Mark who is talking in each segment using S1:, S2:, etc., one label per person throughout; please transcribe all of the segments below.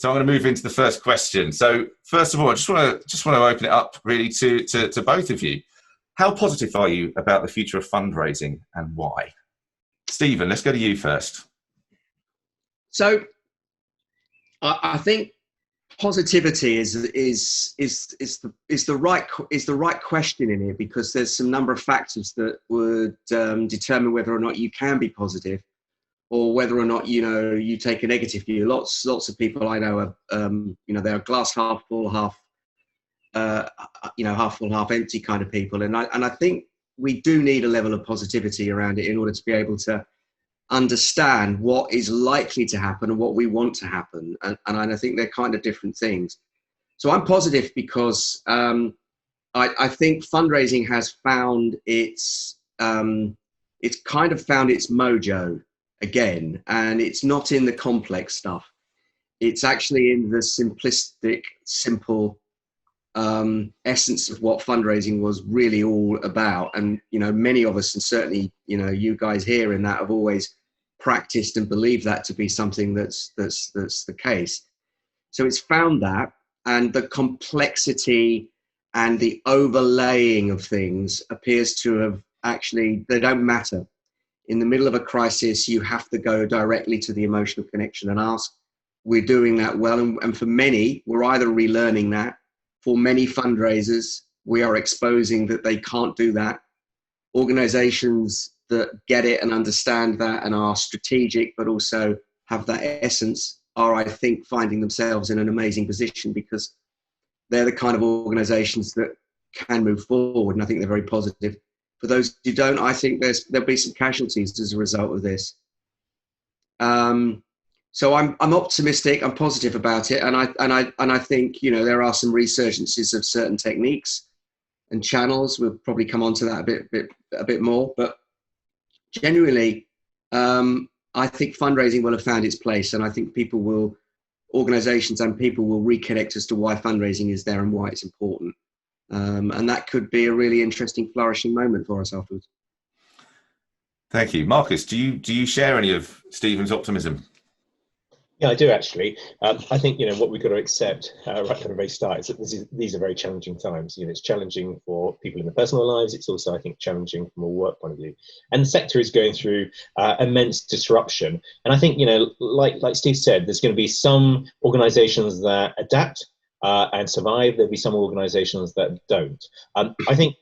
S1: So I'm going to move into the first question. So first of all, I just want to open it up really to both of you. How positive are you about the future of fundraising and why? Stephen, let's go to you first.
S2: So I think positivity is the right question in here, because there's some number of factors that would determine whether or not you can be positive, or whether or not you take a negative view. Lots of people I know are they're glass half full, half full, half empty kind of people, and I think we do need a level of positivity around it in order to be able to understand what is likely to happen and what we want to happen, and I think they're kind of different things. So I'm positive because I think fundraising has found it's kind of found its mojo again, and it's not in the complex stuff. It's actually in the simplistic, simple essence of what fundraising was really all about. And many of us, and certainly you guys here in that, have always practiced and believed that to be something that's the case. So it's found that, and the complexity and the overlaying of things appears to have actually, they don't matter. In the middle of a crisis, you have to go directly to the emotional connection and ask. We're doing that well. And for many, we're either relearning that. For many fundraisers, we are exposing that they can't do that. Organizations that get it and understand that and are strategic, but also have that essence, are, I think, finding themselves in an amazing position, because they're the kind of organizations that can move forward. And I think they're very positive. For those who don't, I think there'll be some casualties as a result of this. So I'm optimistic. I'm positive about it, and I think there are some resurgences of certain techniques and channels. We'll probably come on to that a bit more, but genuinely, I think fundraising will have found its place, and I think organizations and people will reconnect as to why fundraising is there and why it's important. And that could be a really interesting, flourishing moment for us afterwards.
S3: Thank you. Marcus, do you share any of Stephen's optimism?
S4: Yeah, I do actually. I think what we've got to accept right from the very start is that these are very challenging times. It's challenging for people in their personal lives. It's also, I think, challenging from a work point of view. And the sector is going through immense disruption. And I think like Steve said, there's going to be some organisations that adapt and survive. There'll be some organisations that don't. I think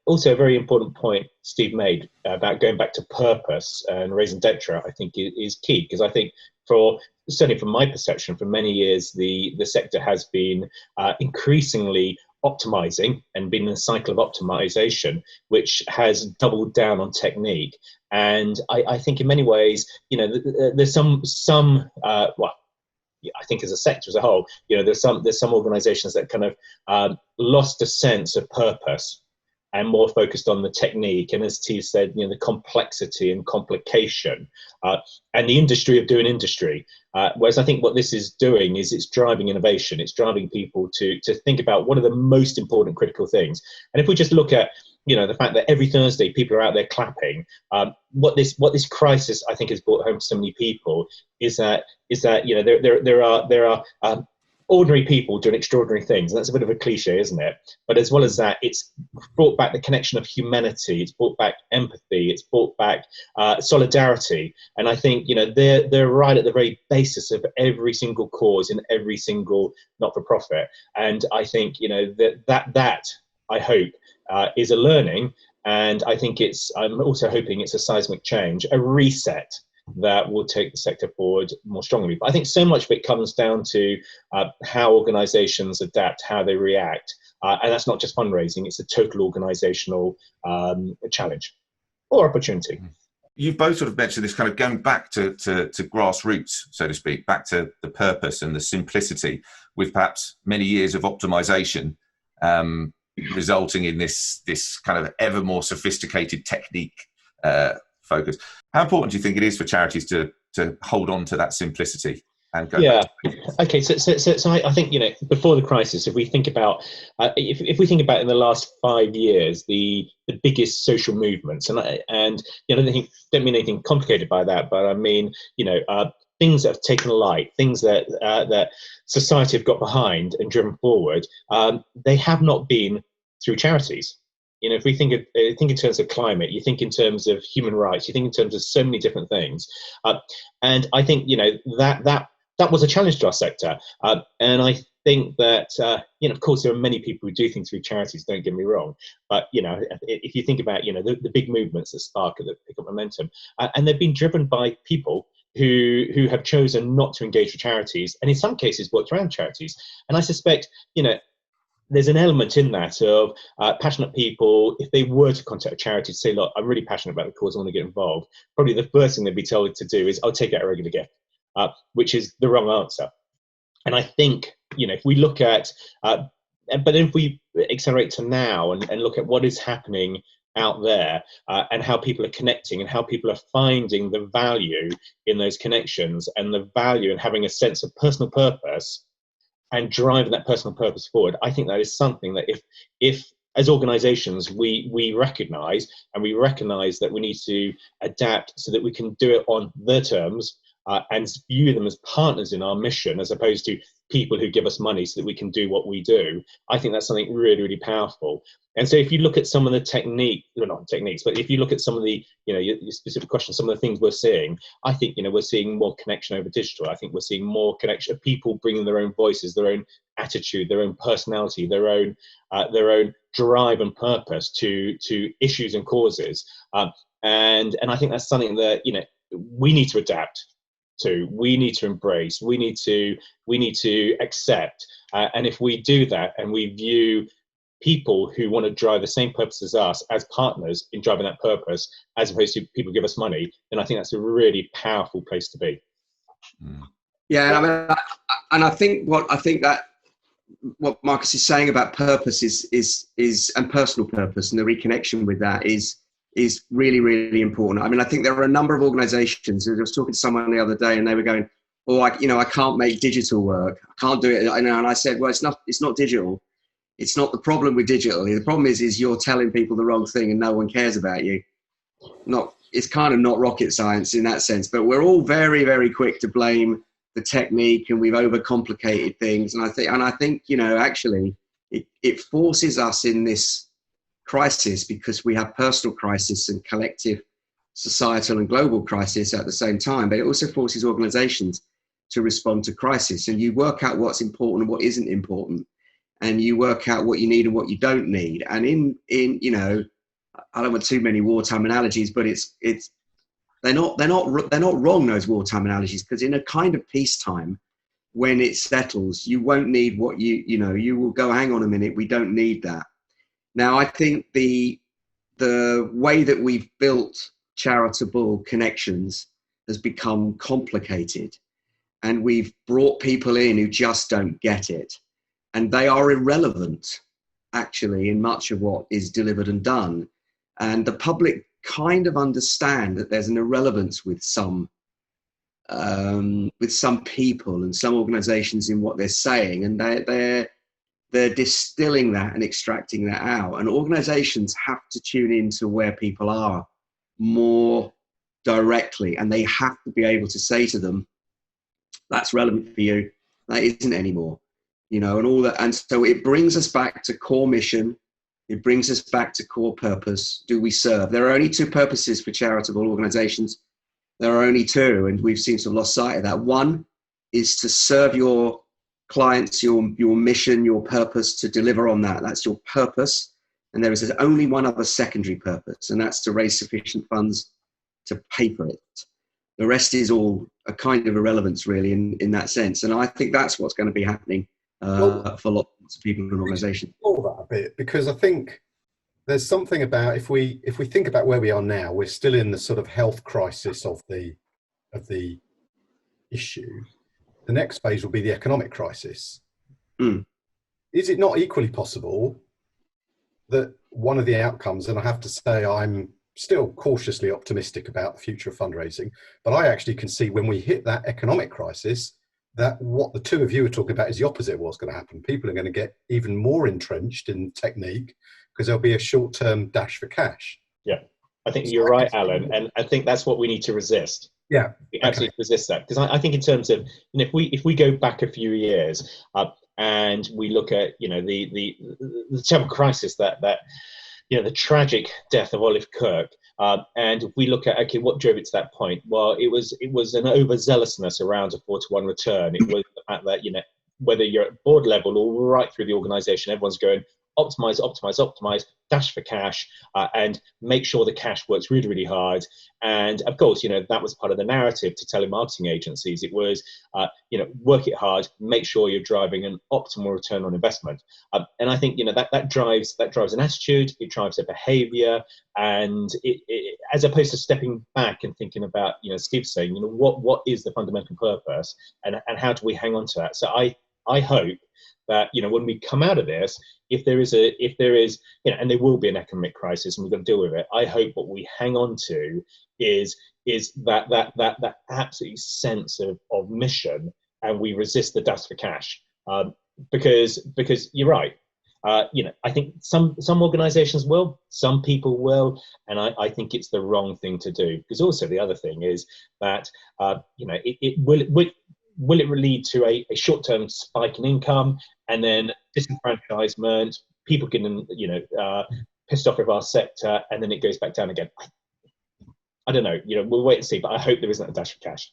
S4: also a very important point Steve made about going back to purpose and raison d'etre, I think is key, because I think certainly from my perception, for many years, the sector has been increasingly optimizing and been in a cycle of optimization, which has doubled down on technique. And I think in many ways, there's some I think as a sector as a whole, there's some organizations that kind of lost a sense of purpose and more focused on the technique, and as Steve said, the complexity and complication, and the industry of doing industry. Whereas I think what this is doing is it's driving innovation. It's driving people to think about what are the most important critical things. And if we just look at the fact that every Thursday people are out there clapping, what this crisis I think has brought home to so many people is that there are ordinary people doing extraordinary things. And that's a bit of a cliche, isn't it? But as well as that, it's brought back the connection of humanity. It's brought back empathy. It's brought back solidarity. And I think, they're right at the very basis of every single cause in every single not-for-profit. And I think, that I hope is a learning. And I think I'm also hoping it's a seismic change, a reset that will take the sector forward more strongly. But I think so much of it comes down to how organisations adapt, how they react. And that's not just fundraising, it's a total organisational challenge or opportunity.
S3: You've both sort of mentioned this kind of going back to grassroots, so to speak, back to the purpose and the simplicity, with perhaps many years of optimisation resulting in this kind of ever more sophisticated technique focus. How important do you think it is for charities to hold on to that simplicity and go?
S4: Yeah. Okay. So I think before the crisis, if we think about if we think about in the last 5 years, the biggest social movements, and I don't mean anything complicated by that, but I mean things that have taken light, things that that society have got behind and driven forward, they have not been through charities. You know, if we think in terms of climate, you think in terms of human rights, you think in terms of so many different things, and I think, you know, that was a challenge to our sector, and I think that you know, of course, there are many people who do things through charities. Don't get me wrong, but you know, if you think about, you know, the big movements that spark, that pick up momentum, and they've been driven by people who have chosen not to engage with charities, and in some cases worked around charities. And I suspect, you know, there's an element in that of passionate people, if they were to contact a charity to say, look, I'm really passionate about the cause, I want to get involved, probably the first thing they'd be told to do is, I'll take out a regular gift, which is the wrong answer. And I think, you know, if we look at, but if we accelerate to now and look at what is happening out there, and how people are connecting and how people are finding the value in those connections, and the value in having a sense of personal purpose and driving that personal purpose forward, I think that is something that if as organizations we recognize, and we recognize that we need to adapt so that we can do it on their terms, and view them as partners in our mission, as opposed to people who give us money so that we can do what we do, I think that's something really, really powerful. And so if you look at some of the not techniques, but if you look at some of the, you know, your specific questions, some of the things we're seeing, I think, you know, we're seeing more connection over digital. I think we're seeing more connection of people bringing their own voices, their own attitude, their own personality, their own drive and purpose to issues and causes. And I think that's something that, you know, we need to adapt to, we need to embrace, we need to accept, and if we do that and we view people who want to drive the same purpose as us as partners in driving that purpose, as opposed to people give us money, then I think that's a really powerful place to be.
S2: Yeah, and I think what Marcus is saying about purpose is and personal purpose, and the reconnection with that is really, really important. I mean, I think there are a number of organizations. I was talking to someone the other day and they were going, oh, I can't make digital work. I can't do it. And I said, well, it's not digital. It's not the problem with digital. The problem is you're telling people the wrong thing and no one cares about you. It's kind of not rocket science in that sense, but we're all very, very quick to blame the technique, and we've overcomplicated things. And I think, you know, actually it forces us in this crisis, because we have personal crisis and collective societal and global crisis at the same time, but it also forces organizations to respond to crisis, and you work out what's important and what isn't important, and you work out what you need and what you don't need. And in you know, I don't want too many wartime analogies, but they're not wrong, those wartime analogies, because in a kind of peacetime, when it settles, you won't need what you know, you will go, hang on a minute, we don't need that. Now, I think the way that we've built charitable connections has become complicated, and we've brought people in who just don't get it, and they are irrelevant, actually, in much of what is delivered and done. And the public kind of understand that there's an irrelevance with some people and some organizations in what they're saying, and they're distilling that and extracting that out. And organizations have to tune into where people are more directly, and they have to be able to say to them, that's relevant for you, that isn't anymore, you know, and all that. And so it brings us back to core mission. It brings us back to core purpose. Do we serve? There are only two purposes for charitable organizations. There are only two, and we've seemed to have lost sight of that. One is to serve your clients, your mission, your purpose, to deliver on that. That's your purpose. And there is only one other secondary purpose, and that's to raise sufficient funds to pay for it. The rest is all a kind of irrelevance, really, in that sense. And I think that's what's going to be happening for lots of people in organizations.
S5: All that a bit, because I think there's something about, if we think about where we are now, we're still in the sort of health crisis of the issue. The next phase will be the economic crisis. Is it not equally possible that one of the outcomes, and I have to say I'm still cautiously optimistic about the future of fundraising, but I actually can see when we hit that economic crisis, that what the two of you are talking about is the opposite of what's going to happen. People are going to get even more entrenched in technique because there'll be a short-term dash for cash.
S4: Yeah, I think you're right, Alan, and I think that's what we need to resist.
S5: Yeah,
S4: we absolutely resist that, because I think in terms of, you know, if we go back a few years and we look at, you know, the terrible crisis that you know, the tragic death of Olive Kirk, and if we look at, okay, what drove it to that point? Well, it was an overzealousness around a 4-to-1 return. It was the fact that, you know, whether you're at board level or right through the organisation, everyone's going optimize, optimize, optimize, dash for cash, and make sure the cash works really, really hard. And of course, you know, that was part of the narrative to telemarketing agencies. It was, you know, work it hard, make sure you're driving an optimal return on investment. And I think, you know, that drives an attitude, it drives a behaviour, and it, as opposed to stepping back and thinking about, you know, Steve's saying, you know, what is the fundamental purpose, and how do we hang on to that? So I hope that, you know, when we come out of this, if there is, you know, and there will be an economic crisis and we've got to deal with it, I hope what we hang on to is that absolute sense of mission, and we resist the dust for cash, because you're right. You know, I think some organisations will, some people will, and I think it's the wrong thing to do. Because also the other thing is that, you know, will it lead to a short-term spike in income, and then disenfranchisement, people getting, you know, pissed off with our sector, and then it goes back down again? I don't know. You know, we'll wait and see. But I hope there isn't a dash for cash.